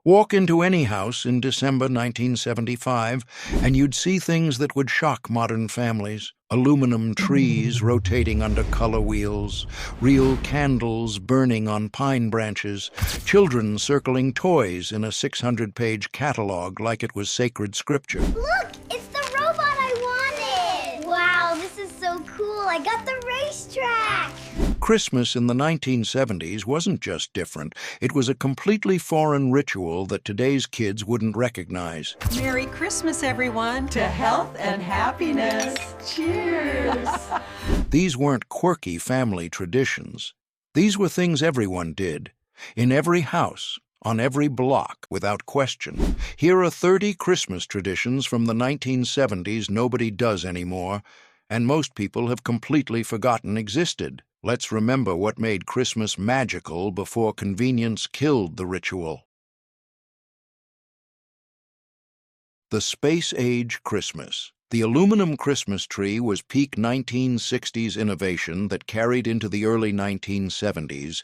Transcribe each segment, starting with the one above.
Walk into any house in December 1975, and you'd see things that would shock modern families. Aluminum trees rotating under color wheels, real candles burning on pine branches, children circling toys in a 600-page catalog like it was sacred scripture. Look, it's the robot I wanted! Wow, this is so cool. I got the racetrack! Christmas in the 1970s wasn't just different, it was a completely foreign ritual that today's kids wouldn't recognize. Merry Christmas, everyone, to health and happiness. Cheers! These weren't quirky family traditions. These were things everyone did, in every house, on every block, without question. Here are 30 Christmas traditions from the 1970s nobody does anymore, and most people have completely forgotten existed. Let's remember what made Christmas magical before convenience killed the ritual. The Space-Age Christmas. The aluminum Christmas tree was peak 1960s innovation that carried into the early 1970s,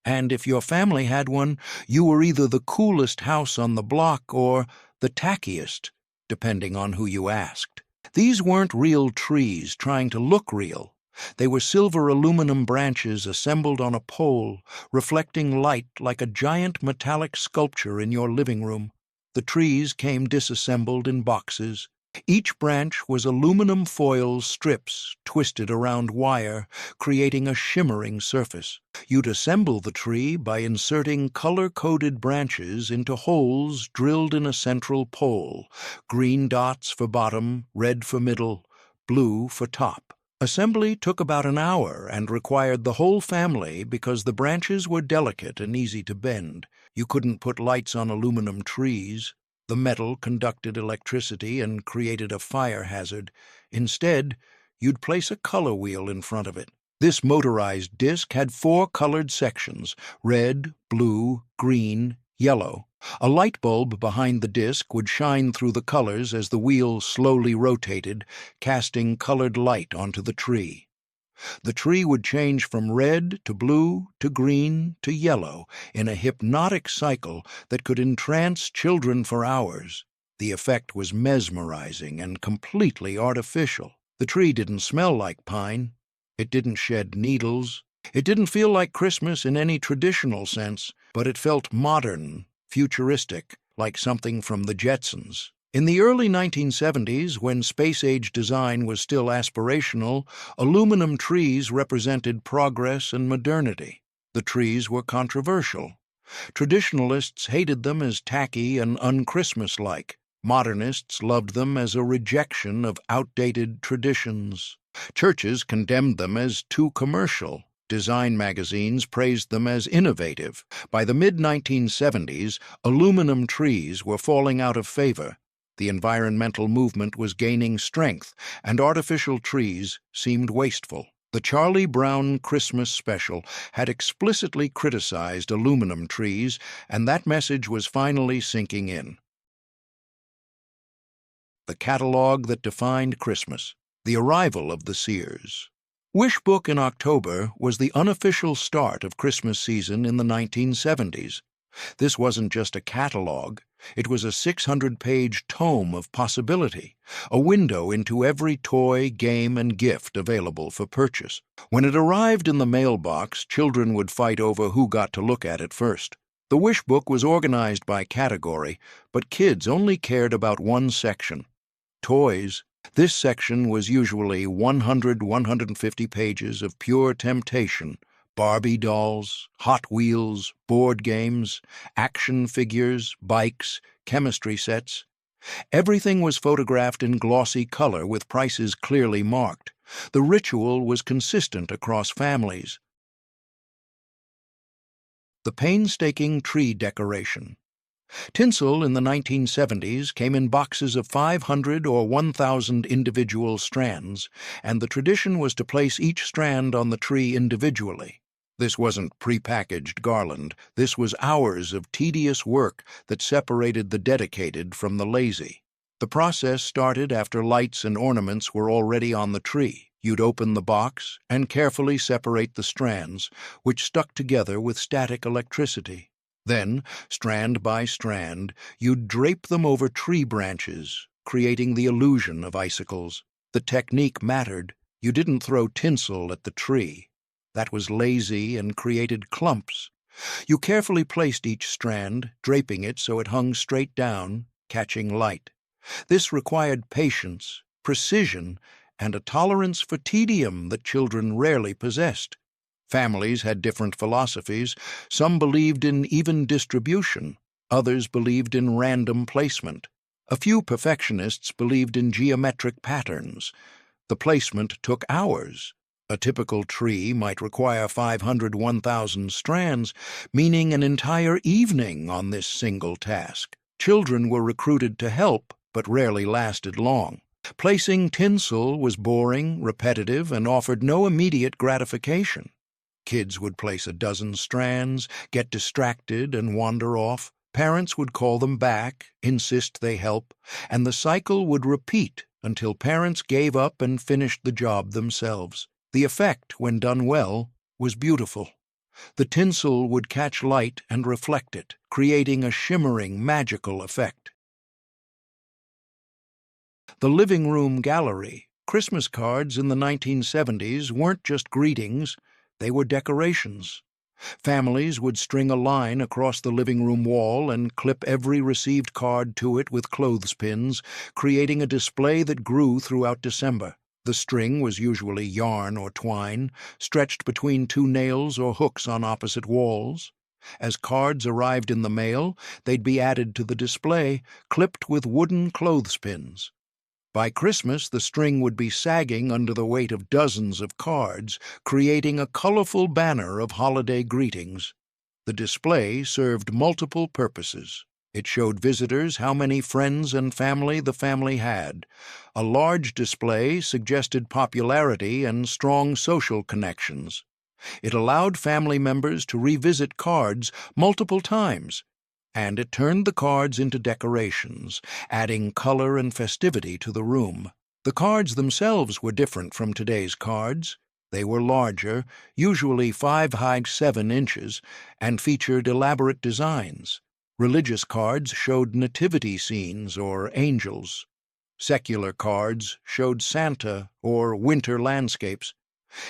and if your family had one, you were either the coolest house on the block or the tackiest, depending on who you asked. These weren't real trees trying to look real. They were silver aluminum branches assembled on a pole, reflecting light like a giant metallic sculpture in your living room. The trees came disassembled in boxes. Each branch was aluminum foil strips twisted around wire, creating a shimmering surface. You'd assemble the tree by inserting color-coded branches into holes drilled in a central pole, green dots for bottom, red for middle, blue for top. Assembly took about an hour and required the whole family because the branches were delicate and easy to bend. You couldn't put lights on aluminum trees. The metal conducted electricity and created a fire hazard. Instead, you'd place a color wheel in front of it. This motorized disc had 4 colored sections: red, blue, green, yellow. A light bulb behind the disc would shine through the colors as the wheel slowly rotated, casting colored light onto the tree. The tree would change from red to blue to green to yellow in a hypnotic cycle that could entrance children for hours. The effect was mesmerizing and completely artificial. The tree didn't smell like pine. It didn't shed needles. It didn't feel like Christmas in any traditional sense, but it felt modern, futuristic, like something from the Jetsons. In the early 1970s, when space-age design was still aspirational, aluminum trees represented progress and modernity. The trees were controversial. Traditionalists hated them as tacky and un-Christmas-like. Modernists loved them as a rejection of outdated traditions. Churches condemned them as too commercial. Design magazines praised them as innovative. By the mid-1970s, aluminum trees were falling out of favor. The environmental movement was gaining strength, and artificial trees seemed wasteful. The Charlie Brown Christmas special had explicitly criticized aluminum trees, and that message was finally sinking in. The catalog that defined Christmas. The arrival of the Sears. Wish Book in October was the unofficial start of Christmas season in the 1970s. This wasn't just a catalog. It was a 600-page tome of possibility, a window into every toy, game, and gift available for purchase. When it arrived in the mailbox, children would fight over who got to look at it first. The Wish Book was organized by category, but kids only cared about one section: toys. This section was usually 100–150 pages of pure temptation: Barbie dolls, Hot Wheels, board games, action figures, bikes, chemistry sets. Everything was photographed in glossy color with prices clearly marked. The ritual was consistent across families. The painstaking tree decoration. Tinsel in the 1970s came in boxes of 500 or 1,000 individual strands, and the tradition was to place each strand on the tree individually. This wasn't prepackaged garland. This was hours of tedious work that separated the dedicated from the lazy. The process started after lights and ornaments were already on the tree. You'd open the box and carefully separate the strands, which stuck together with static electricity. Then, strand by strand, you'd drape them over tree branches, creating the illusion of icicles. The technique mattered. You didn't throw tinsel at the tree. That was lazy and created clumps. You carefully placed each strand, draping it so it hung straight down, catching light. This required patience, precision, and a tolerance for tedium that children rarely possessed. Families had different philosophies. Some believed in even distribution. Others believed in random placement. A few perfectionists believed in geometric patterns. The placement took hours. A typical tree might require 500, 1,000 strands, meaning an entire evening on this single task. Children were recruited to help, but rarely lasted long. Placing tinsel was boring, repetitive, and offered no immediate gratification. Kids would place a dozen strands, get distracted, and wander off. Parents would call them back, insist they help, and the cycle would repeat until parents gave up and finished the job themselves. The effect, when done well, was beautiful. The tinsel would catch light and reflect it, creating a shimmering, magical effect. The living room gallery. Christmas cards in the 1970s weren't just greetings, they were decorations. Families would string a line across the living room wall and clip every received card to it with clothespins, creating a display that grew throughout December. The string was usually yarn or twine, stretched between two nails or hooks on opposite walls. As cards arrived in the mail, they'd be added to the display, clipped with wooden clothespins. By Christmas, the string would be sagging under the weight of dozens of cards, creating a colorful banner of holiday greetings. The display served multiple purposes. It showed visitors how many friends and family the family had. A large display suggested popularity and strong social connections. It allowed family members to revisit cards multiple times, and it turned the cards into decorations, adding color and festivity to the room. The cards themselves were different from today's cards. They were larger, usually 5 high 7 inches, and featured elaborate designs. Religious cards showed nativity scenes or angels. Secular cards showed Santa or winter landscapes.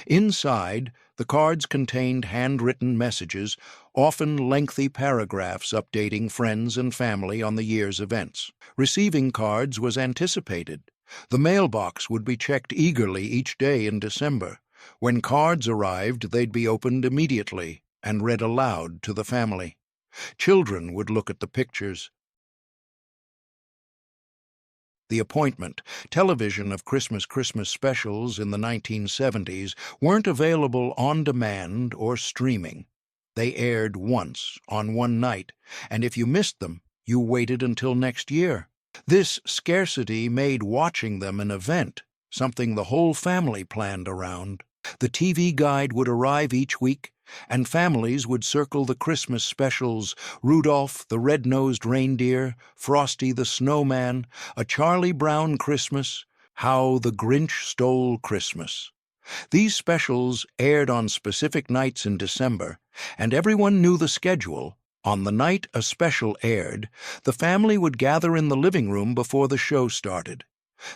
Inside, the cards contained handwritten messages, often lengthy paragraphs updating friends and family on the year's events. Receiving cards was anticipated. The mailbox would be checked eagerly each day in December. When cards arrived, they'd be opened immediately and read aloud to the family. Children would look at the pictures. The appointment, television of Christmas specials in the 1970s weren't available on demand or streaming. They aired once, on one night, and if you missed them, you waited until next year. This scarcity made watching them an event, something the whole family planned around. The TV guide would arrive each week, and families would circle the Christmas specials: Rudolph the Red-Nosed Reindeer, Frosty the Snowman, A Charlie Brown Christmas, How the Grinch Stole Christmas. These specials aired on specific nights in December, and everyone knew the schedule. On the night a special aired, the family would gather in the living room before the show started.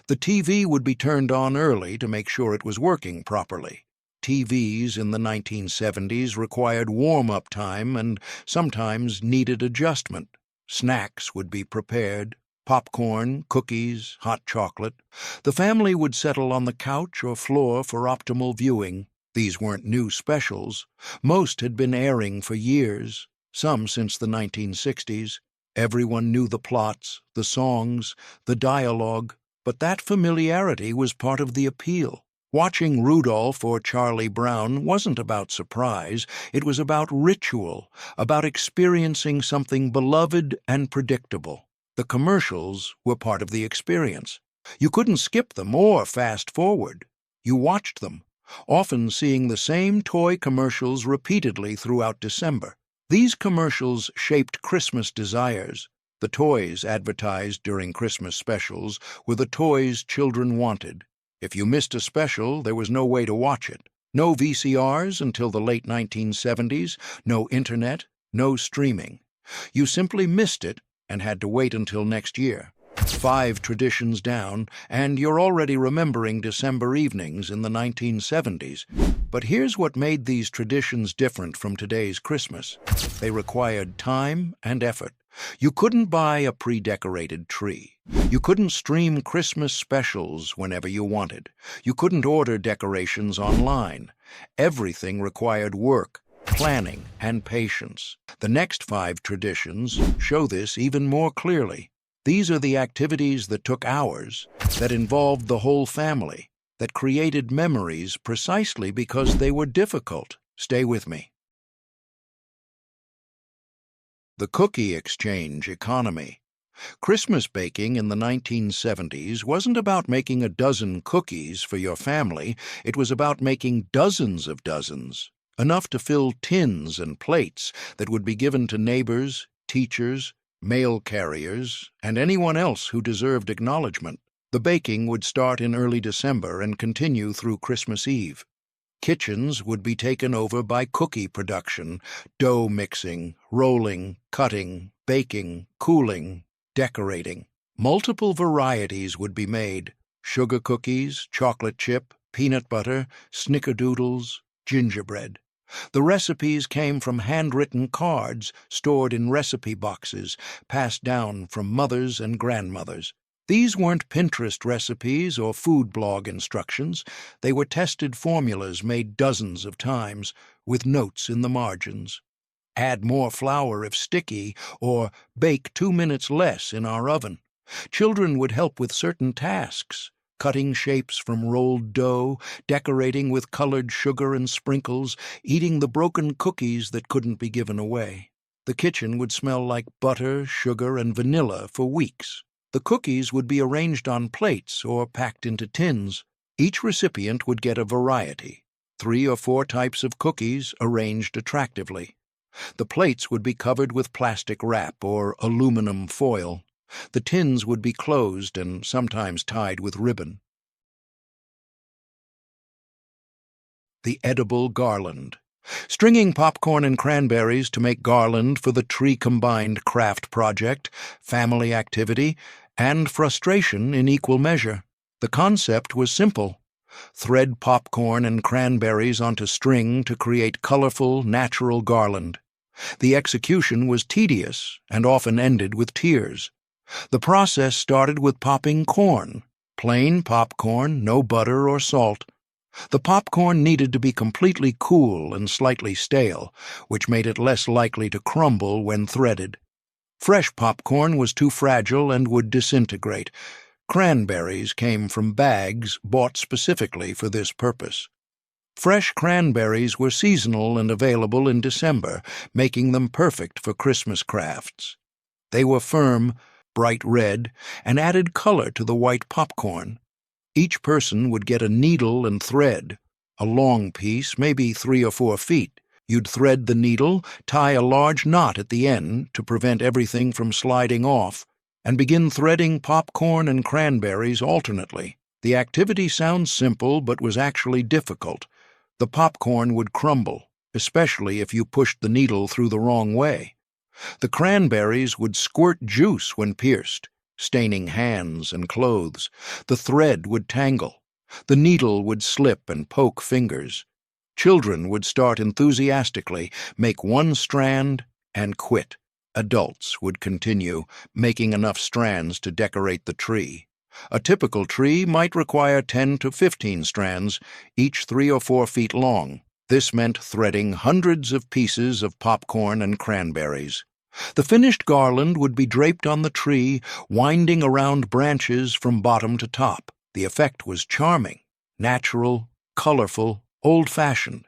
The TV would be turned on early to make sure it was working properly. TVs in the 1970s required warm-up time and sometimes needed adjustment. Snacks would be prepared: popcorn, cookies, hot chocolate. The family would settle on the couch or floor for optimal viewing. These weren't new specials. Most had been airing for years, some since the 1960s. Everyone knew the plots, the songs, the dialogue, but that familiarity was part of the appeal. Watching Rudolph or Charlie Brown wasn't about surprise. It was about ritual, about experiencing something beloved and predictable. The commercials were part of the experience. You couldn't skip them or fast forward. You watched them, often seeing the same toy commercials repeatedly throughout December. These commercials shaped Christmas desires. The toys advertised during Christmas specials were the toys children wanted. If you missed a special, there was no way to watch it. No VCRs until the late 1970s, no internet, no streaming. You simply missed it and had to wait until next year. 5 traditions down, and you're already remembering December evenings in the 1970s. But here's what made these traditions different from today's Christmas. They required time and effort. You couldn't buy a pre-decorated tree. You couldn't stream Christmas specials whenever you wanted. You couldn't order decorations online. Everything required work, planning, and patience. The next 5 traditions show this even more clearly. These are the activities that took hours, that involved the whole family, that created memories precisely because they were difficult. Stay with me. The cookie exchange economy. Christmas baking in the 1970s wasn't about making a dozen cookies for your family. It was about making dozens of dozens, enough to fill tins and plates that would be given to neighbors, teachers, mail carriers, and anyone else who deserved acknowledgement. The baking would start in early December and continue through Christmas Eve. Kitchens would be taken over by cookie production, dough mixing, rolling, cutting, baking, cooling, decorating. Multiple varieties would be made: sugar cookies, chocolate chip, peanut butter, snickerdoodles, gingerbread. The recipes came from handwritten cards stored in recipe boxes, passed down from mothers and grandmothers. These weren't Pinterest recipes or food blog instructions. They were tested formulas made dozens of times, with notes in the margins. Add more flour if sticky, or bake 2 minutes less in our oven. Children would help with certain tasks: cutting shapes from rolled dough, decorating with colored sugar and sprinkles, eating the broken cookies that couldn't be given away. The kitchen would smell like butter, sugar, and vanilla for weeks. The cookies would be arranged on plates or packed into tins. Each recipient would get a variety, 3 or 4 types of cookies arranged attractively. The plates would be covered with plastic wrap or aluminum foil. The tins would be closed and sometimes tied with ribbon. The edible garland. Stringing popcorn and cranberries to make garland for the tree-combined craft project, family activity, and frustration in equal measure. The concept was simple. Thread popcorn and cranberries onto string to create colorful, natural garland. The execution was tedious and often ended with tears. The process started with popping corn, plain popcorn, no butter or salt. The popcorn needed to be completely cool and slightly stale, which made it less likely to crumble when threaded. Fresh popcorn was too fragile and would disintegrate. Cranberries came from bags bought specifically for this purpose. Fresh cranberries were seasonal and available in December, making them perfect for Christmas crafts. They were firm, bright red, and added color to the white popcorn. Each person would get a needle and thread, a long piece, maybe 3 or 4 feet. You'd thread the needle, tie a large knot at the end to prevent everything from sliding off, and begin threading popcorn and cranberries alternately. The activity sounds simple but was actually difficult. The popcorn would crumble, especially if you pushed the needle through the wrong way. The cranberries would squirt juice when pierced, staining hands and clothes. The thread would tangle. The needle would slip and poke fingers. Children would start enthusiastically, make 1 strand, and quit. Adults would continue, making enough strands to decorate the tree. A typical tree might require 10 to 15 strands, each 3 or 4 feet long. This meant threading hundreds of pieces of popcorn and cranberries. The finished garland would be draped on the tree, winding around branches from bottom to top. The effect was charming, natural, colorful, old-fashioned.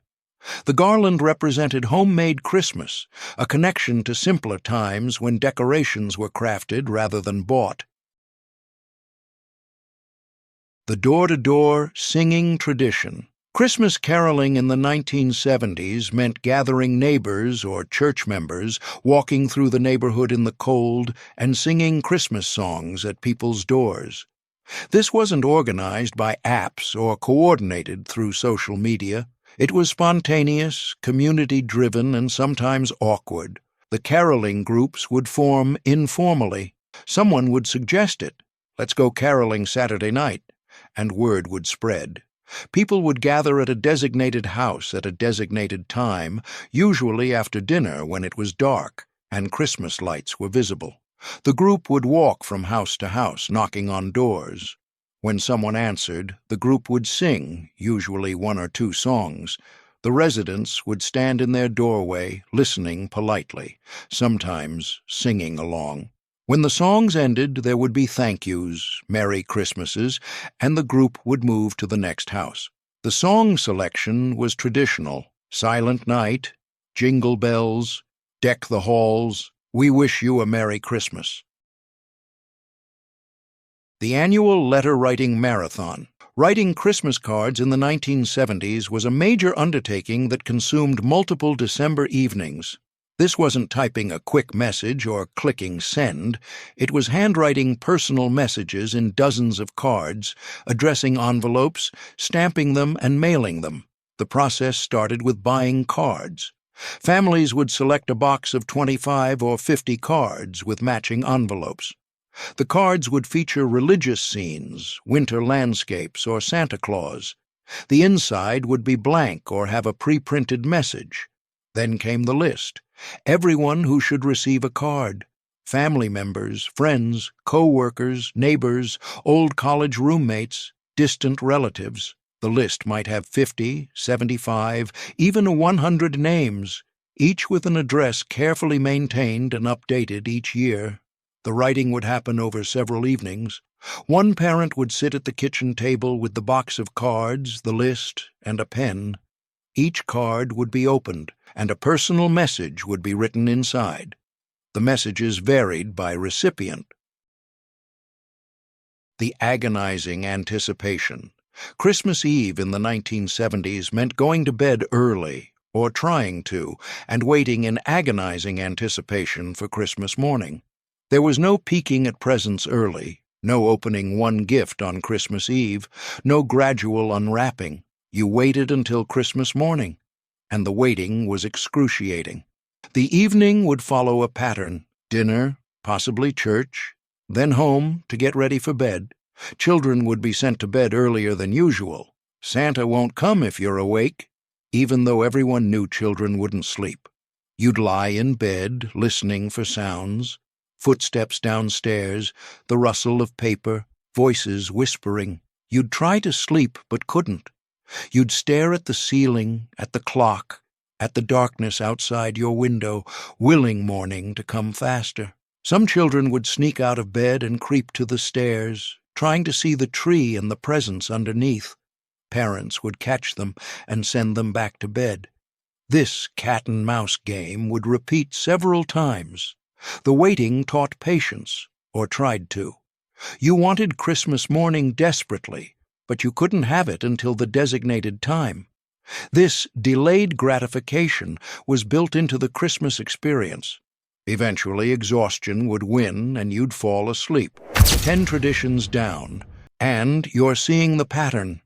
The garland represented homemade Christmas, a connection to simpler times when decorations were crafted rather than bought. The door-to-door singing tradition. Christmas caroling in the 1970s meant gathering neighbors or church members, walking through the neighborhood in the cold, and singing Christmas songs at people's doors. This wasn't organized by apps or coordinated through social media. It was spontaneous, community-driven, and sometimes awkward. The caroling groups would form informally. Someone would suggest it. Let's go caroling Saturday night. And word would spread. People would gather at a designated house at a designated time, usually after dinner when it was dark and Christmas lights were visible. The group would walk from house to house, knocking on doors. When someone answered, the group would sing, usually one or two songs. The residents would stand in their doorway, listening politely, sometimes singing along. When the songs ended, there would be thank yous, Merry Christmases, and the group would move to the next house. The song selection was traditional: Silent Night, Jingle Bells, Deck the Halls, We Wish You a Merry Christmas. The annual letter-writing marathon. Writing Christmas cards in the 1970s was a major undertaking that consumed multiple December evenings. This wasn't typing a quick message or clicking send. It was handwriting personal messages in dozens of cards, addressing envelopes, stamping them, and mailing them. The process started with buying cards. Families would select a box of 25 or 50 cards with matching envelopes. The cards would feature religious scenes, winter landscapes, or Santa Claus. The inside would be blank or have a pre-printed message. Then came the list. Everyone who should receive a card. Family members, friends, co-workers, neighbors, old college roommates, distant relatives. The list might have 50, 75, even 100 names, each with an address carefully maintained and updated each year. The writing would happen over several evenings. One parent would sit at the kitchen table with the box of cards, the list, and a pen. Each card would be opened, and a personal message would be written inside. The messages varied by recipient. The agonizing anticipation. Christmas Eve in the 1970s meant going to bed early, or trying to, and waiting in agonizing anticipation for Christmas morning. There was no peeking at presents early, no opening one gift on Christmas Eve, no gradual unwrapping. You waited until Christmas morning, and the waiting was excruciating. The evening would follow a pattern: dinner, possibly church, then home to get ready for bed. Children would be sent to bed earlier than usual. Santa won't come if you're awake, even though everyone knew children wouldn't sleep. You'd lie in bed, listening for sounds. Footsteps downstairs, the rustle of paper, voices whispering. You'd try to sleep but couldn't. You'd stare at the ceiling, at the clock, at the darkness outside your window, willing morning to come faster. Some children would sneak out of bed and creep to the stairs, trying to see the tree and the presents underneath. Parents would catch them and send them back to bed. This cat-and-mouse game would repeat several times. The waiting taught patience, or tried to. You wanted Christmas morning desperately, but you couldn't have it until the designated time. This delayed gratification was built into the Christmas experience. Eventually, exhaustion would win and you'd fall asleep. 10 traditions down, and you're seeing the pattern.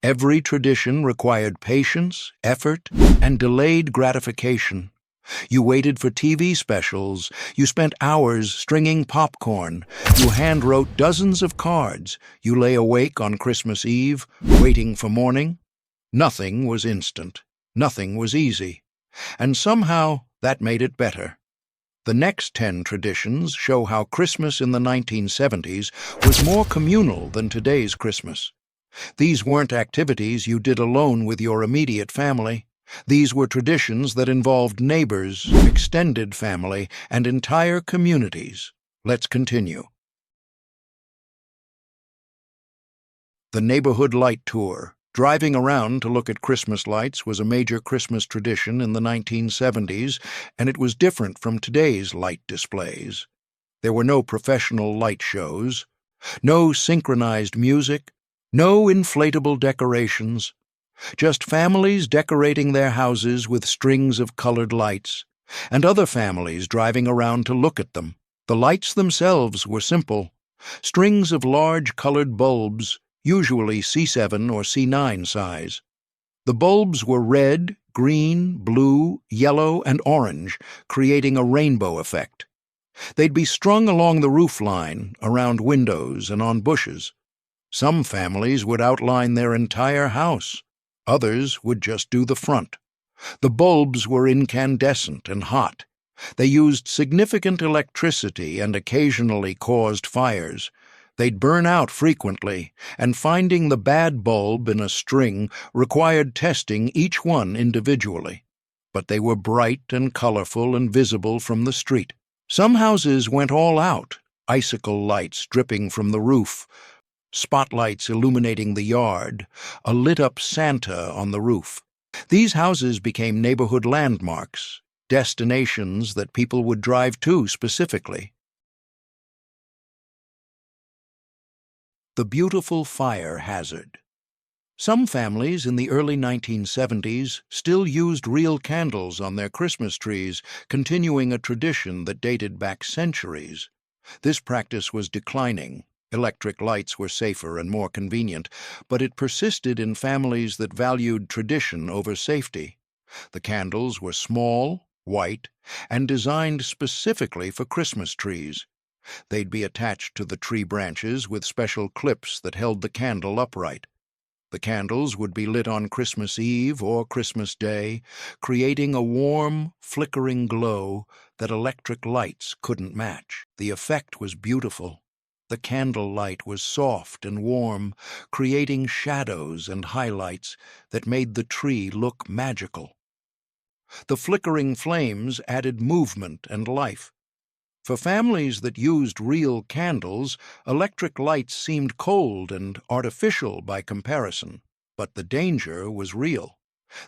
Every tradition required patience, effort, and delayed gratification. You waited for TV specials, you spent hours stringing popcorn, you hand-wrote dozens of cards, you lay awake on Christmas Eve, waiting for morning. Nothing was instant, nothing was easy, and somehow that made it better. The next 10 traditions show how Christmas in the 1970s was more communal than today's Christmas. These weren't activities you did alone with your immediate family. These were traditions that involved neighbors, extended family, and entire communities. Let's continue. The Neighborhood Light Tour. Driving around to look at Christmas lights was a major Christmas tradition in the 1970s, and it was different from today's light displays. There were no professional light shows, no synchronized music, no inflatable decorations. Just families decorating their houses with strings of colored lights, and other families driving around to look at them. The lights themselves were simple: strings of large colored bulbs, usually C7 or C9 size. The bulbs were red, green, blue, yellow, and orange, creating a rainbow effect. They'd be strung along the roof line, around windows, and on bushes. Some families would outline their entire house. Others would just do the front. The bulbs were incandescent and hot. They used significant electricity and occasionally caused fires. They'd burn out frequently, and finding the bad bulb in a string required testing each one individually. But they were bright and colorful and visible from the street. Some houses went all out, icicle lights dripping from the roof, spotlights illuminating the yard, a lit-up Santa on the roof. These houses became neighborhood landmarks, destinations that people would drive to specifically. The beautiful fire hazard. Some families in the early 1970s still used real candles on their Christmas trees, continuing a tradition that dated back centuries. This practice was declining. Electric lights were safer and more convenient, but it persisted in families that valued tradition over safety. The candles were small, white, and designed specifically for Christmas trees. They'd be attached to the tree branches with special clips that held the candle upright. The candles would be lit on Christmas Eve or Christmas Day, creating a warm, flickering glow that electric lights couldn't match. The effect was beautiful. The candle light was soft and warm, creating shadows and highlights that made the tree look magical. The flickering flames added movement and life. For families that used real candles, electric lights seemed cold and artificial by comparison, but the danger was real.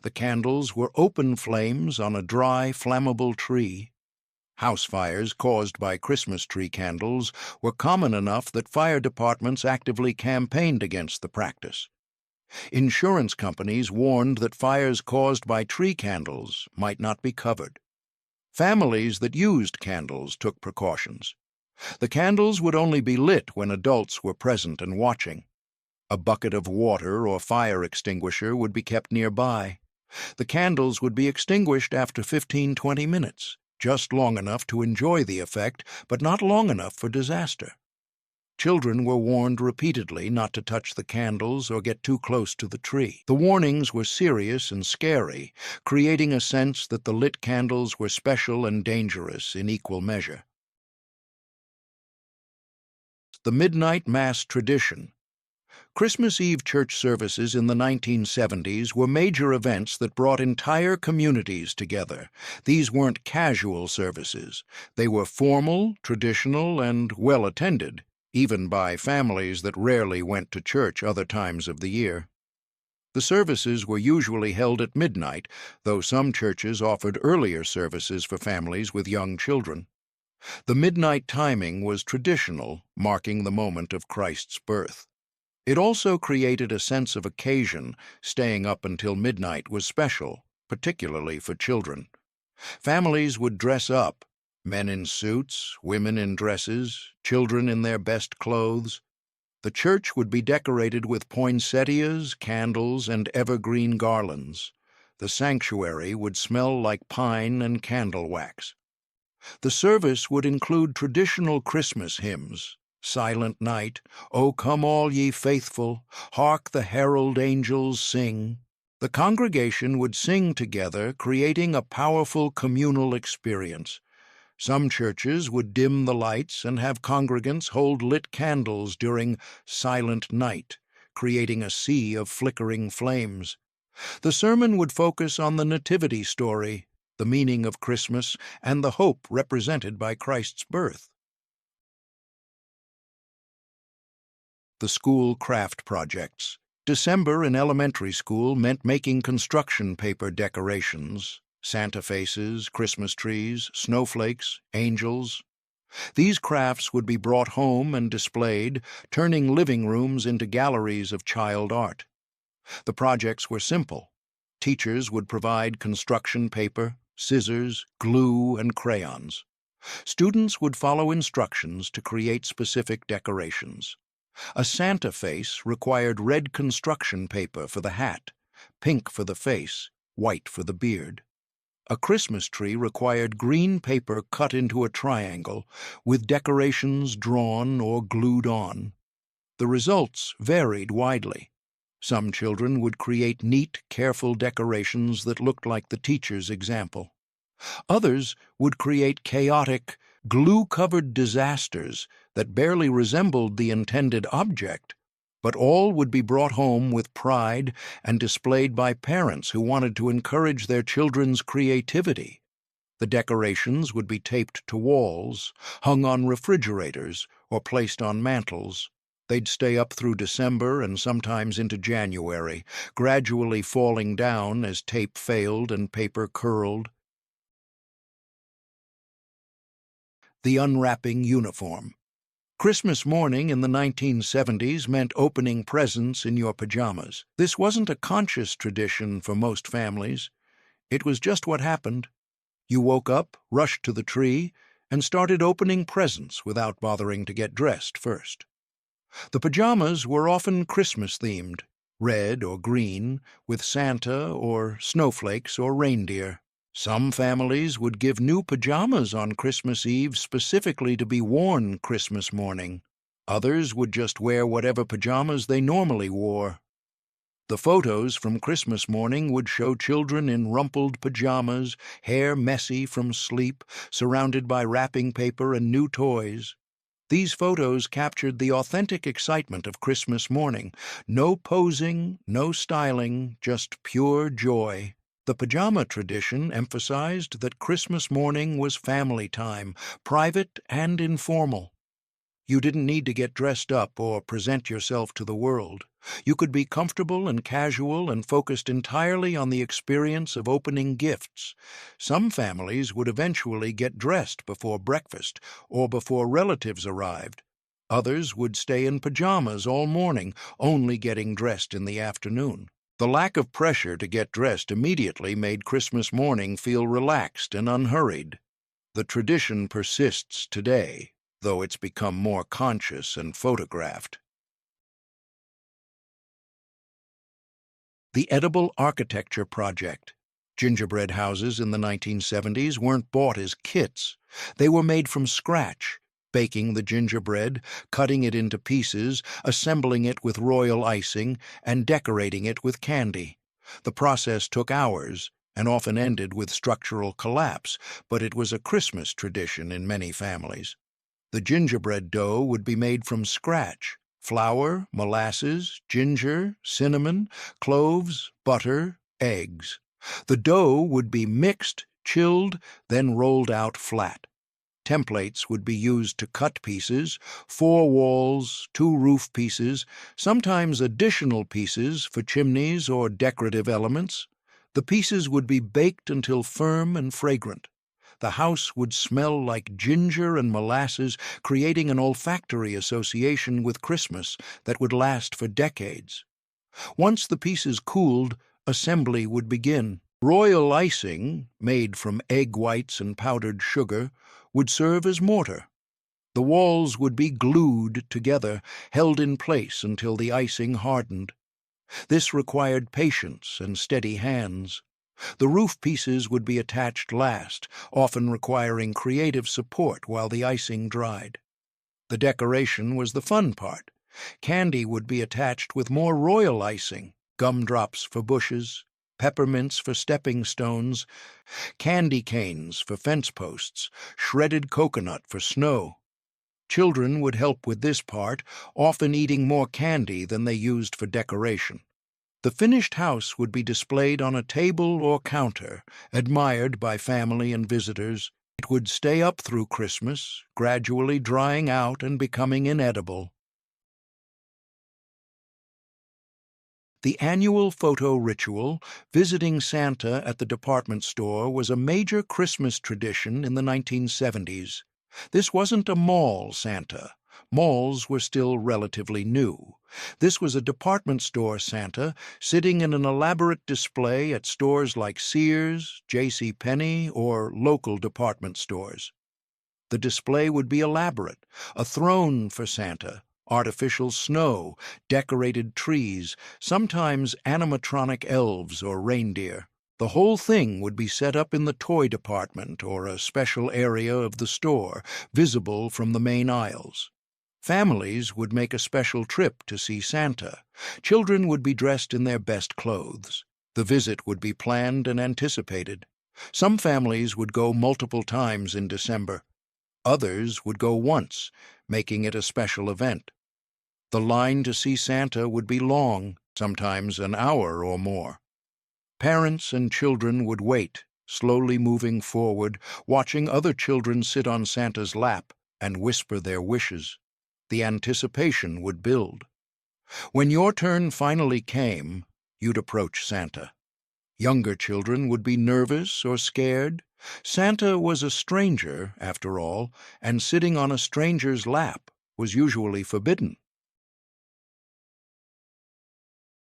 The candles were open flames on a dry, flammable tree. House fires caused by Christmas tree candles were common enough that fire departments actively campaigned against the practice. Insurance companies warned that fires caused by tree candles might not be covered. Families that used candles took precautions. The candles would only be lit when adults were present and watching. A bucket of water or fire extinguisher would be kept nearby. The candles would be extinguished after 15-20 minutes, just long enough to enjoy the effect, but not long enough for disaster. Children were warned repeatedly not to touch the candles or get too close to the tree. The warnings were serious and scary, creating a sense that the lit candles were special and dangerous in equal measure. The Midnight Mass tradition. Christmas Eve church services in the 1970s were major events that brought entire communities together. These weren't casual services. They were formal, traditional, and well-attended, even by families that rarely went to church other times of the year. The services were usually held at midnight, though some churches offered earlier services for families with young children. The midnight timing was traditional, marking the moment of Christ's birth. It also created a sense of occasion. Staying up until midnight was special, particularly for children. Families would dress up, men in suits, women in dresses, children in their best clothes. The church would be decorated with poinsettias, candles, and evergreen garlands. The sanctuary would smell like pine and candle wax. The service would include traditional Christmas hymns, Silent Night, O Come All Ye Faithful, Hark the Herald Angels Sing. The congregation would sing together, creating a powerful communal experience. Some churches would dim the lights and have congregants hold lit candles during Silent Night, creating a sea of flickering flames. The sermon would focus on the nativity story, the meaning of Christmas, and the hope represented by Christ's birth. The school craft projects. December in elementary school meant making construction paper decorations, Santa faces, Christmas trees, snowflakes, angels. These crafts would be brought home and displayed, turning living rooms into galleries of child art. The projects were simple. Teachers would provide construction paper, scissors, glue, and crayons. Students would follow instructions to create specific decorations. A Santa face required red construction paper for the hat, pink for the face, white for the beard. A Christmas tree required green paper cut into a triangle, with decorations drawn or glued on. The results varied widely. Some children would create neat, careful decorations that looked like the teacher's example. Others would create chaotic, glue-covered disasters that barely resembled the intended object, but all would be brought home with pride and displayed by parents who wanted to encourage their children's creativity. The decorations would be taped to walls, hung on refrigerators, or placed on mantels. They'd stay up through December and sometimes into January, gradually falling down as tape failed and paper curled. The unwrapping uniform. Christmas morning in the 1970s meant opening presents in your pajamas. This wasn't a conscious tradition for most families. It was just what happened. You woke up, rushed to the tree, and started opening presents without bothering to get dressed first. The pajamas were often Christmas-themed, red or green, with Santa or snowflakes or reindeer. Some families would give new pajamas on Christmas Eve specifically to be worn Christmas morning. Others would just wear whatever pajamas they normally wore. The photos from Christmas morning would show children in rumpled pajamas, hair messy from sleep, surrounded by wrapping paper and new toys. These photos captured the authentic excitement of Christmas morning. No posing, no styling, just pure joy. The pajama tradition emphasized that Christmas morning was family time, private and informal. You didn't need to get dressed up or present yourself to the world. You could be comfortable and casual and focused entirely on the experience of opening gifts. Some families would eventually get dressed before breakfast or before relatives arrived. Others would stay in pajamas all morning, only getting dressed in the afternoon. The lack of pressure to get dressed immediately made Christmas morning feel relaxed and unhurried. The tradition persists today, though it's become more conscious and photographed. The Edible Architecture Project. Gingerbread houses in the 1970s weren't bought as kits. They were made from scratch, baking the gingerbread, cutting it into pieces, assembling it with royal icing, and decorating it with candy. The process took hours and often ended with structural collapse, but it was a Christmas tradition in many families. The gingerbread dough would be made from scratch: flour, molasses, ginger, cinnamon, cloves, butter, eggs. The dough would be mixed, chilled, then rolled out flat. Templates would be used to cut pieces, 4 walls, 2 roof pieces, sometimes additional pieces for chimneys or decorative elements. The pieces would be baked until firm and fragrant. The house would smell like ginger and molasses, creating an olfactory association with Christmas that would last for decades. Once the pieces cooled, assembly would begin. Royal icing, made from egg whites and powdered sugar, would serve as mortar. The walls would be glued together, held in place until the icing hardened. This required patience and steady hands. The roof pieces would be attached last, often requiring creative support while the icing dried. The decoration was the fun part. Candy would be attached with more royal icing, gumdrops for bushes, peppermints for stepping stones, candy canes for fence posts, shredded coconut for snow. Children would help with this part, often eating more candy than they used for decoration. The finished house would be displayed on a table or counter, admired by family and visitors. It would stay up through Christmas, gradually drying out and becoming inedible. The annual photo ritual, visiting Santa at the department store, was a major Christmas tradition in the 1970s. This wasn't a mall Santa. Malls were still relatively new. This was a department store Santa, sitting in an elaborate display at stores like Sears, JCPenney, or local department stores. The display would be elaborate: a throne for Santa, artificial snow, decorated trees, sometimes animatronic elves or reindeer. The whole thing would be set up in the toy department or a special area of the store, visible from the main aisles. Families would make a special trip to see Santa. Children would be dressed in their best clothes. The visit would be planned and anticipated. Some families would go multiple times in December. Others would go once, making it a special event. The line to see Santa would be long, sometimes an hour or more. Parents and children would wait, slowly moving forward, watching other children sit on Santa's lap and whisper their wishes. The anticipation would build. When your turn finally came, you'd approach Santa. Younger children would be nervous or scared. Santa was a stranger, after all, and sitting on a stranger's lap was usually forbidden.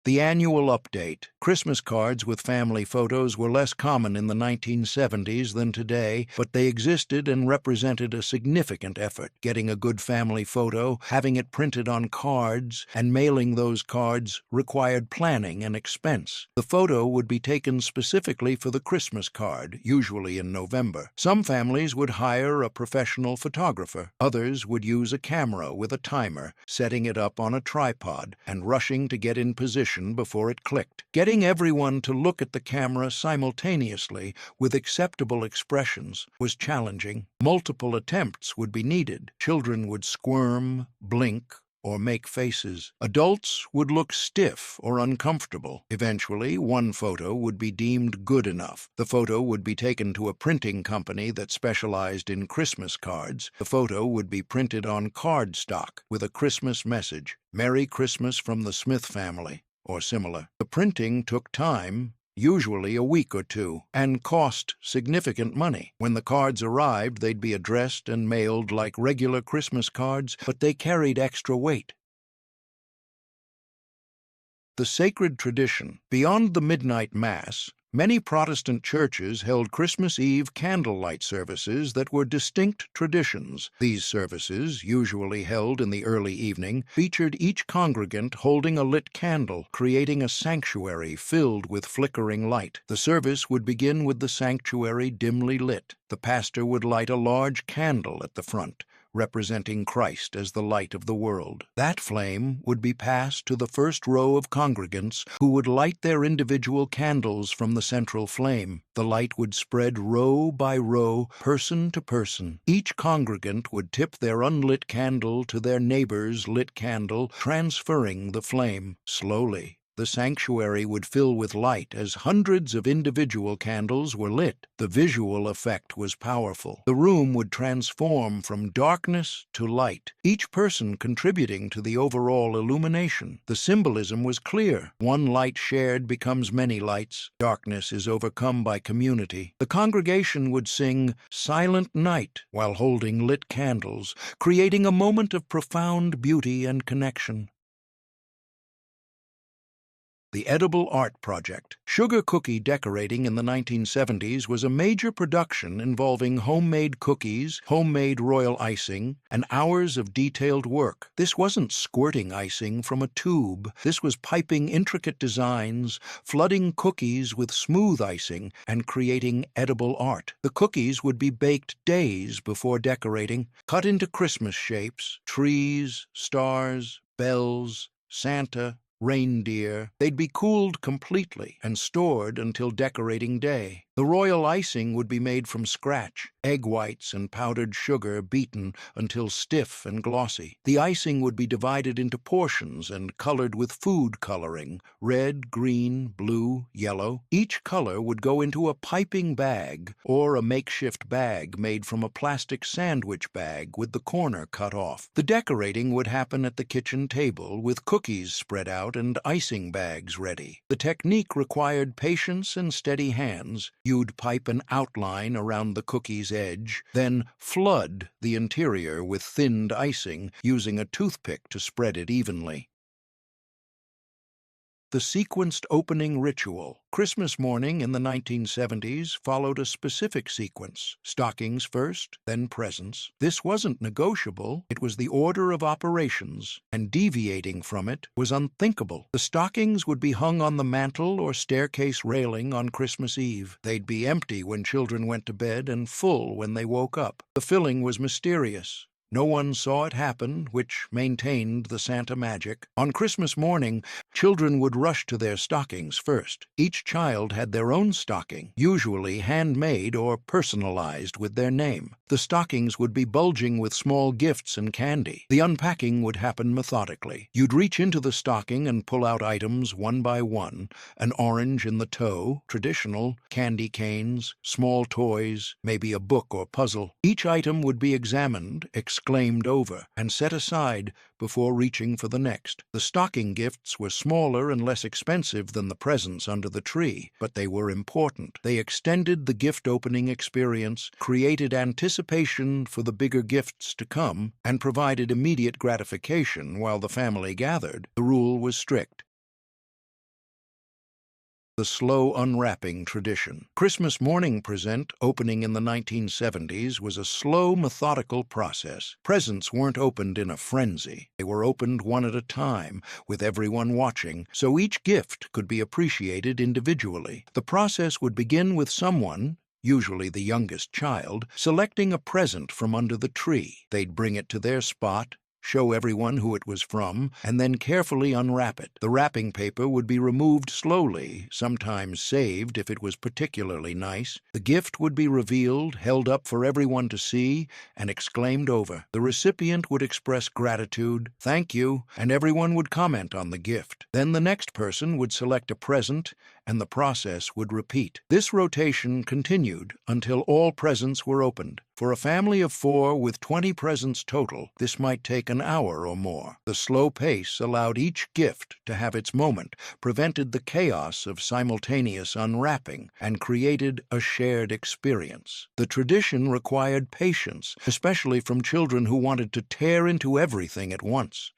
The annual update. Christmas cards with family photos were less common in the 1970s than today, but they existed and represented a significant effort. Getting a good family photo, having it printed on cards, and mailing those cards required planning and expense. The photo would be taken specifically for the Christmas card, usually in November. Some families would hire a professional photographer. Others would use a camera with a timer, setting it up on a tripod and rushing to get in position before it clicked. Getting everyone to look at the camera simultaneously with acceptable expressions was challenging. Multiple attempts would be needed. Children would squirm, blink, or make faces. Adults would look stiff or uncomfortable. Eventually, one photo would be deemed good enough. The photo would be taken to a printing company that specialized in Christmas cards. The photo would be printed on cardstock with a Christmas message, "Merry Christmas from the Smith family," or similar. The printing took time, usually a week or two, and cost significant money. When the cards arrived, they'd be addressed and mailed like regular Christmas cards, but they carried extra weight. The sacred tradition. Beyond the midnight mass, many Protestant churches held Christmas Eve candlelight services that were distinct traditions. These services, usually held in the early evening, featured each congregant holding a lit candle, creating a sanctuary filled with flickering light. The service would begin with the sanctuary dimly lit. The pastor would light a large candle at the front, representing Christ as the light of the world. That flame would be passed to the first row of congregants, who would light their individual candles from the central flame. The light would spread row by row, person to person. Each congregant would tip their unlit candle to their neighbor's lit candle, transferring the flame. Slowly, the sanctuary would fill with light as hundreds of individual candles were lit. The visual effect was powerful. The room would transform from darkness to light, each person contributing to the overall illumination. The symbolism was clear. One light shared becomes many lights. Darkness is overcome by community. The congregation would sing "Silent Night" while holding lit candles, creating a moment of profound beauty and connection. The Edible Art Project. Sugar cookie decorating in the 1970s was a major production involving homemade cookies, homemade royal icing, and hours of detailed work. This wasn't squirting icing from a tube. This was piping intricate designs, flooding cookies with smooth icing, and creating edible art. The cookies would be baked days before decorating, cut into Christmas shapes: trees, stars, bells, Santa, reindeer. They'd be cooled completely and stored until decorating day. The royal icing would be made from scratch, egg whites and powdered sugar beaten until stiff and glossy. The icing would be divided into portions and colored with food coloring: red, green, blue, yellow. Each color would go into a piping bag or a makeshift bag made from a plastic sandwich bag with the corner cut off. The decorating would happen at the kitchen table with cookies spread out and icing bags ready. The technique required patience and steady hands. You'd pipe an outline around the cookie's edge, then flood the interior with thinned icing using a toothpick to spread it evenly. The sequenced opening ritual. Christmas morning in the 1970s followed a specific sequence. Stockings first, then presents. This wasn't negotiable. It was the order of operations, and deviating from it was unthinkable. The stockings would be hung on the mantel or staircase railing on Christmas Eve. They'd be empty when children went to bed and full when they woke up. The filling was mysterious. No one saw it happen, which maintained the Santa magic. On Christmas morning, children would rush to their stockings first. Each child had their own stocking, usually handmade or personalized with their name. The stockings would be bulging with small gifts and candy. The unpacking would happen methodically. You'd reach into the stocking and pull out items one by one: an orange in the toe, traditional, candy canes, small toys, maybe a book or puzzle. Each item would be examined, exclaimed over, and set aside before reaching for the next. The stocking gifts were smaller and less expensive than the presents under the tree, but they were important. They extended the gift-opening experience, created anticipation for the bigger gifts to come, and provided immediate gratification while the family gathered. The rule was strict. The slow unwrapping tradition. Christmas morning present, opening in the 1970s, was a slow, methodical process. Presents weren't opened in a frenzy. They were opened one at a time, with everyone watching, so each gift could be appreciated individually. The process would begin with someone, usually the youngest child, selecting a present from under the tree. They'd bring it to their spot, show everyone who it was from, and then carefully unwrap it. The wrapping paper would be removed slowly, sometimes saved if it was particularly nice. The gift would be revealed, held up for everyone to see, and exclaimed over. The recipient would express gratitude, "Thank you," and everyone would comment on the gift. Then the next person would select a present, and the process would repeat. This rotation continued until all presents were opened. For a family of 4 with 20 presents total, this might take an hour or more. The slow pace allowed each gift to have its moment, prevented the chaos of simultaneous unwrapping, and created a shared experience. The tradition required patience, especially from children who wanted to tear into everything at once.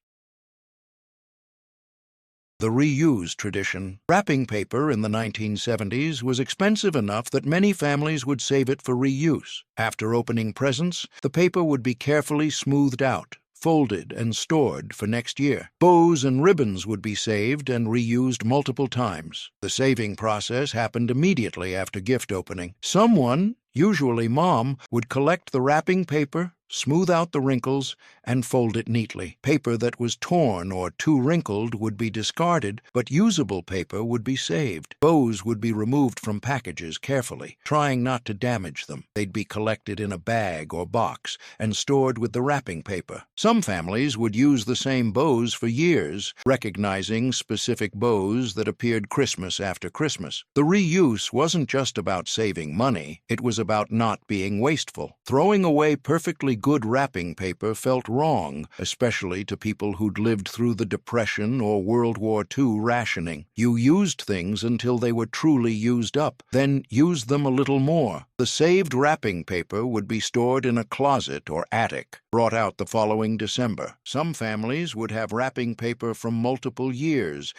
The reuse tradition. Wrapping paper in the 1970s was expensive enough that many families would save it for reuse. After opening presents, the paper would be carefully smoothed out, folded, and stored for next year. Bows and ribbons would be saved and reused multiple times. The saving process happened immediately after gift opening. Someone, usually Mom, would collect the wrapping paper, smooth out the wrinkles, and fold it neatly. Paper that was torn or too wrinkled would be discarded, but usable paper would be saved. Bows would be removed from packages carefully, trying not to damage them. They'd be collected in a bag or box and stored with the wrapping paper. Some families would use the same bows for years, recognizing specific bows that appeared Christmas after Christmas. The reuse wasn't just about saving money, it was about not being wasteful. Throwing away perfectly good wrapping paper felt wrong, especially to people who'd lived through the Depression or World War II rationing. You used things until they were truly used up, then used them a little more. The saved wrapping paper would be stored in a closet or attic, brought out the following December. Some families would have wrapping paper from multiple years.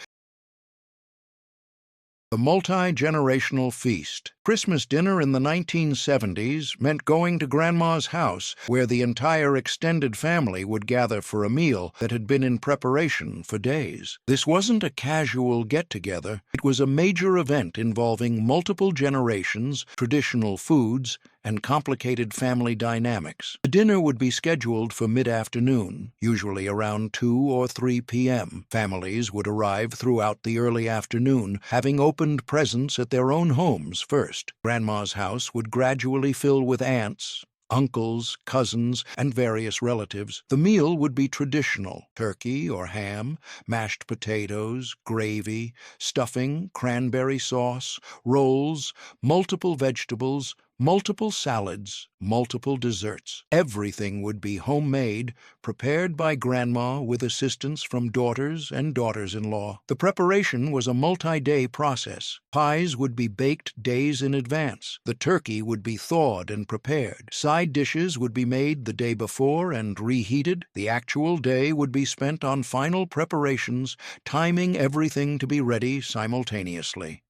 The multi-generational feast. Christmas dinner in the 1970s meant going to Grandma's house, where the entire extended family would gather for a meal that had been in preparation for days. This wasn't a casual get-together. It was a major event involving multiple generations, traditional foods, and complicated family dynamics. The dinner would be scheduled for mid-afternoon, usually around 2 or 3 p.m. Families would arrive throughout the early afternoon, having opened presents at their own homes first. Grandma's house would gradually fill with aunts, uncles, cousins, and various relatives. The meal would be traditional: turkey or ham, mashed potatoes, gravy, stuffing, cranberry sauce, rolls, multiple vegetables, Multiple salads, multiple desserts. Everything would be homemade, prepared by Grandma with assistance from daughters and daughters-in-law. The preparation was a multi-day process. Pies would be baked days in advance. The turkey would be thawed and prepared. Side dishes would be made the day before and reheated. The actual day would be spent on final preparations, timing everything to be ready simultaneously.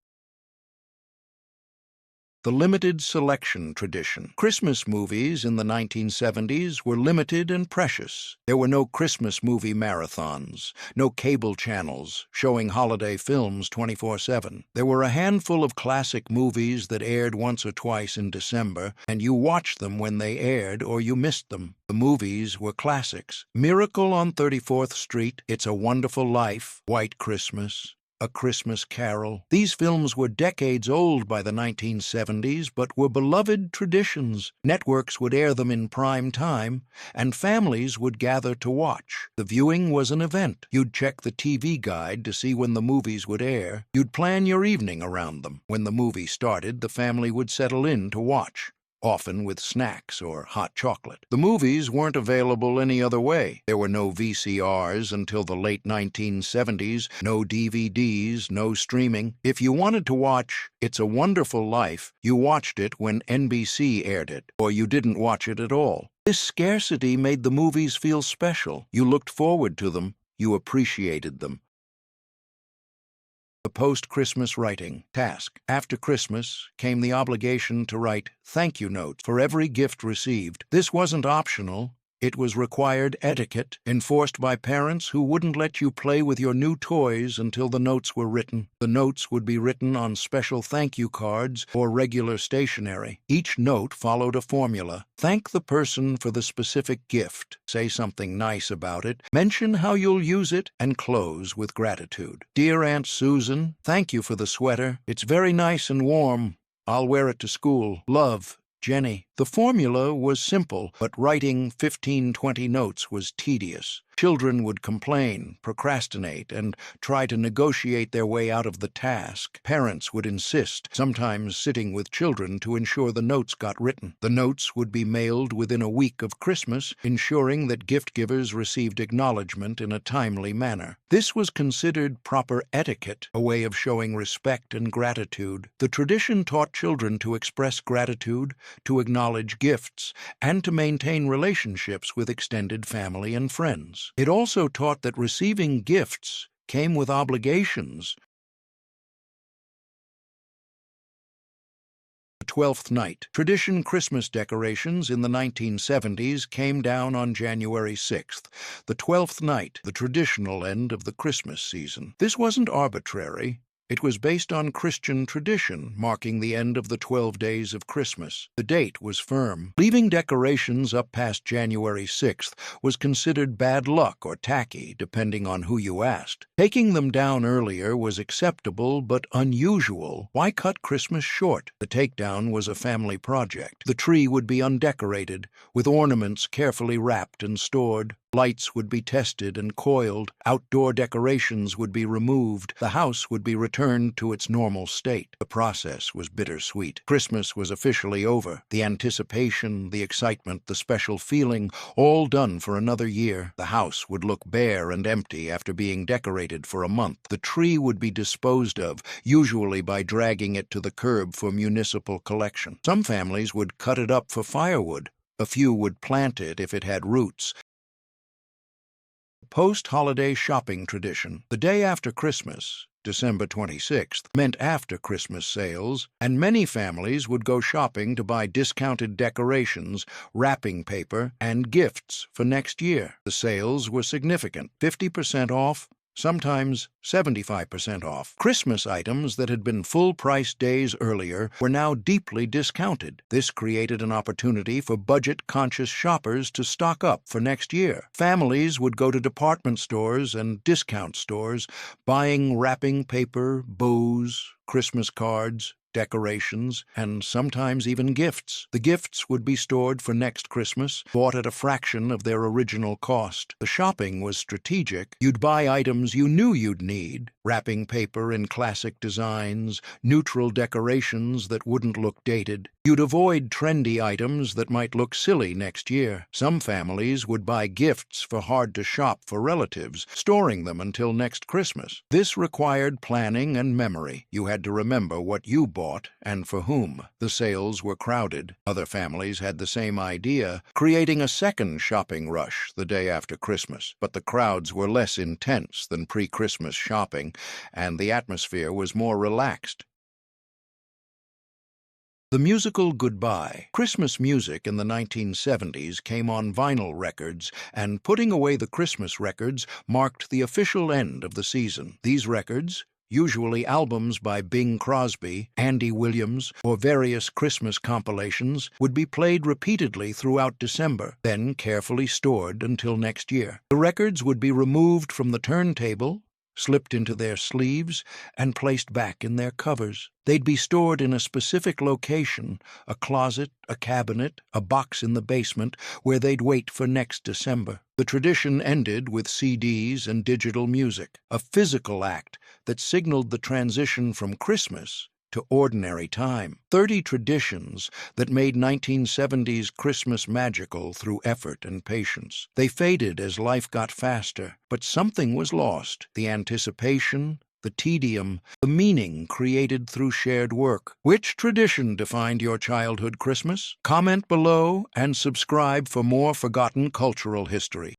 The limited selection tradition. Christmas movies in the 1970s were limited and precious. There were no Christmas movie marathons, no cable channels showing holiday films 24/7. There were a handful of classic movies that aired once or twice in December, and you watched them when they aired or you missed them. The movies were classics. Miracle on 34th Street, It's a Wonderful Life, White Christmas, A Christmas Carol. These films were decades old by the 1970s, but were beloved traditions. Networks would air them in prime time, and families would gather to watch. The viewing was an event. You'd check the TV guide to see when the movies would air. You'd plan your evening around them. When the movie started, the family would settle in to watch, often with snacks or hot chocolate. The movies weren't available any other way. There were no VCRs until the late 1970s, no DVDs, no streaming. If you wanted to watch It's a Wonderful Life, you watched it when NBC aired it, or you didn't watch it at all. This scarcity made the movies feel special. You looked forward to them. You appreciated them. The post-Christmas writing task. After Christmas came the obligation to write thank you notes for every gift received. This wasn't optional. It was required etiquette, enforced by parents who wouldn't let you play with your new toys until the notes were written. The notes would be written on special thank you cards or regular stationery. Each note followed a formula. Thank the person for the specific gift. Say something nice about it. Mention how you'll use it, and close with gratitude. Dear Aunt Susan, thank you for the sweater. It's very nice and warm. I'll wear it to school. Love, Jenny. The formula was simple, but writing 15-20 notes was tedious. Children would complain, procrastinate, and try to negotiate their way out of the task. Parents would insist, sometimes sitting with children to ensure the notes got written. The notes would be mailed within a week of Christmas, ensuring that gift givers received acknowledgement in a timely manner. This was considered proper etiquette, a way of showing respect and gratitude. The tradition taught children to express gratitude, to acknowledge gifts, and to maintain relationships with extended family and friends. It also taught that receiving gifts came with obligations. The 12th Night. Tradition Christmas decorations in the 1970s came down on January 6th. The 12th night, the traditional end of the Christmas season. This wasn't arbitrary. It was based on Christian tradition, marking the end of the 12 days of Christmas. The date was firm. Leaving decorations up past January 6th was considered bad luck or tacky, depending on who you asked. Taking them down earlier was acceptable but unusual. Why cut Christmas short? The takedown was a family project. The tree would be undecorated, with ornaments carefully wrapped and stored. Lights would be tested and coiled. Outdoor decorations would be removed. The house would be returned to its normal state. The process was bittersweet. Christmas was officially over. The anticipation, the excitement, the special feeling, all done for another year. The house would look bare and empty after being decorated for a month. The tree would be disposed of, usually by dragging it to the curb for municipal collection. Some families would cut it up for firewood. A few would plant it if it had roots. Post-holiday shopping tradition. The day after Christmas, December 26th, meant after Christmas sales, and many families would go shopping to buy discounted decorations, wrapping paper, and gifts for next year. The sales were significant, 50% off, sometimes 75% off. Christmas items that had been full-price days earlier were now deeply discounted. This created an opportunity for budget-conscious shoppers to stock up for next year. Families would go to department stores and discount stores, buying wrapping paper, bows, Christmas cards, decorations, and sometimes even gifts. The gifts would be stored for next Christmas, bought at a fraction of their original cost. The shopping was strategic. You'd buy items you knew you'd need, wrapping paper in classic designs, neutral decorations that wouldn't look dated. You'd avoid trendy items that might look silly next year. Some families would buy gifts for hard-to-shop for relatives, storing them until next Christmas. This required planning and memory. You had to remember what you bought and for whom. The sales were crowded. Other families had the same idea, creating a second shopping rush the day after Christmas. But the crowds were less intense than pre-Christmas shopping, and the atmosphere was more relaxed. The musical Goodbye. Christmas music in the 1970s came on vinyl records, and putting away the Christmas records marked the official end of the season. These records, usually albums by Bing Crosby, Andy Williams, or various Christmas compilations, would be played repeatedly throughout December, then carefully stored until next year. The records would be removed from the turntable, slipped into their sleeves, and placed back in their covers. They'd be stored in a specific location, a closet, a cabinet, a box in the basement, where they'd wait for next December. The tradition ended with CDs and digital music, a physical act that signaled the transition from Christmas to ordinary time. 30 traditions that made 1970s Christmas magical through effort and patience. They faded as life got faster, but something was lost: the anticipation, the tedium, the meaning created through shared work. Which tradition defined your childhood Christmas? Comment below and subscribe for more forgotten cultural history.